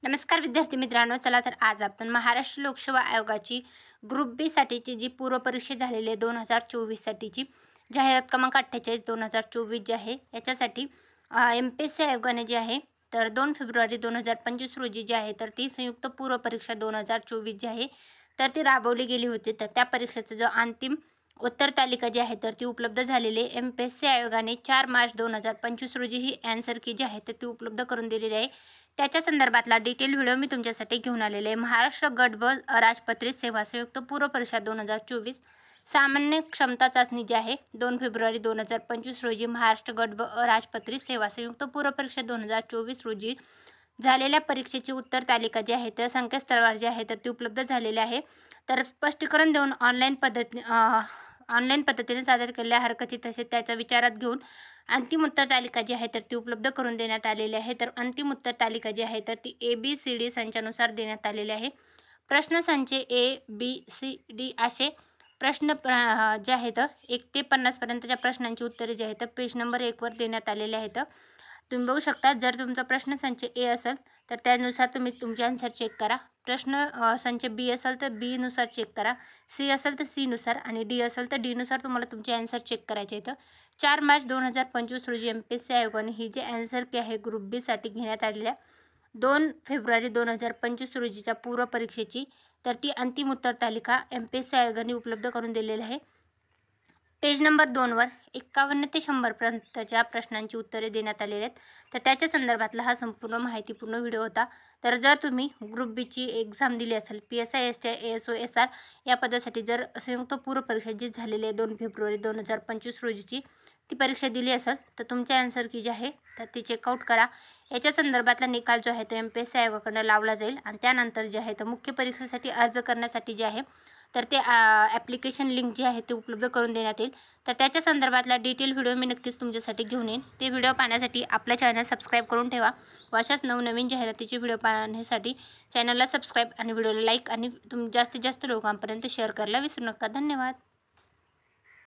नमस्कार विद्यार्थी मित्रांनो, चला तर आज आपण महाराष्ट्र लोकसेवा आयोगाची ग्रुप बी साठीची जी पूर्वपरीक्षा झालेली आहे 2024 साठीची जाहिरात क्रमांक 48 2024 जी आहे याच्यासाठी MPSC आयोगाने जे आहे तर 2 फेब्रुवारी 2025 रोजी जी आहे तर ती संयुक्त पूर्वपरीक्षा 2024 जी आहे तर ती राबवली गेली होती। तर त्या परीक्षेचा जो अंतिम उत्तर तालिका जी आहे तर ती उपलब्ध झालेली आहे। MPSC आयोगाने 4 मार्च 2025 रोजी ही ॲन्सर की जी आहे तर ती उपलब्ध करून दिलेली आहे। त्याच्या संदर्भातला डिटेल व्हिडिओ मी तुमच्यासाठी घेऊन आलेले आहे। महाराष्ट्र गट व अराजपत्रित सेवा संयुक्त पूर्व परीक्षा 2024 सामान्य क्षमता चाचणी जी आहे 2 फेब्रुवारी 2025 रोजी महाराष्ट्र गट व अराजपत्रित सेवा संयुक्त पूर्व परीक्षा 2024 रोजी झालेल्या परीक्षेची उत्तर तालिका जी आहे तर संकेतस्थळावर जी आहे तर ती उपलब्ध झालेली आहे। तर स्पष्टीकरण देऊन ऑनलाईन पद्धतीने सादर केलेल्या हरकती तसेच त्याचा विचारात घेऊन अंतिम उत्तर तालिका जी आहे तर ती उपलब्ध करून देण्यात आलेली आहे। तर अंतिम उत्तर तालिका जी आहे तर ती ABCD संचानुसार देण्यात आलेली आहे। प्रश्न संच ABCD असे प्रश्न जे आहेत 1 ते 50 पर्यंतच्या प्रश्नांची उत्तरे जी आहेत पेज नंबर 1 वर देण्यात आलेले आहेत। तुम्ही बघू शकता, जर तुमचा प्रश्न संच A असेल तर त्यानुसार तुम्ही तुमचे आन्सर चेक करा। प्रश्न संच B असेल तर B नुसार चेक करा, C असेल तर C नुसार आणि D असेल तर D नुसार तुम्हाला तुमचे आन्सर चेक करायचे आहेत। 4 मार्च 2025 रोजी MPSC आयोगाने ही जी आन्सर की आहे ग्रुप बी साठी घेण्यात आलेल्या 2 फेब्रुवारी 2025 रोजीच्या पूर्व परीक्षेची तर ती अंतिम उत्तर तालिका MPSC आयोगाने उपलब्ध करून दिलेली आहे। पेज नंबर 2 वर 51 ते 100 पर्यंतच्या प्रश्नांची उत्तरे देण्यात आलेली आहेत। तर त्याच्या संदर्भातला हा संपूर्ण माहितीपूर्ण व्हिडिओ होता। तर जर तुम्ही ग्रुप बीची एक्झाम दिली असेल PSI STI ASO SR या पदासाठी जर संयुक्त पूर्व परीक्षा जी झालेली आहे 2 फेब्रुवारी 2025 रोजीची ती परीक्षा दिली असेल तर तुमचे आन्सर की जे आहे तर ती चेकआउट करा। याच्या संदर्भातला निकाल जो आहे तो MPSC आयोगाकडून लावला जाईल आणि त्यानंतर जे आहे तर मुख्य परीक्षेसाठी अर्ज करण्यासाठी जे आहे तर ते ॲप्लिकेशन लिंक जी आहे ते उपलब्ध करून देण्यात येईल। तर त्याच्या संदर्भातला डिटेल व्हिडिओ मी नक्कीच तुमच्यासाठी घेऊन येईन। ते व्हिडिओ पाहण्यासाठी आपल्या चॅनल सबस्क्राईब करून ठेवा व अशाच नवनवीन जाहिरातीचे व्हिडिओ पाहण्यासाठी चॅनलला सबस्क्राईब आणि व्हिडिओला लाईक आणि जास्तीत जास्त लोकांपर्यंत शेअर करायला विसरू नका। धन्यवाद।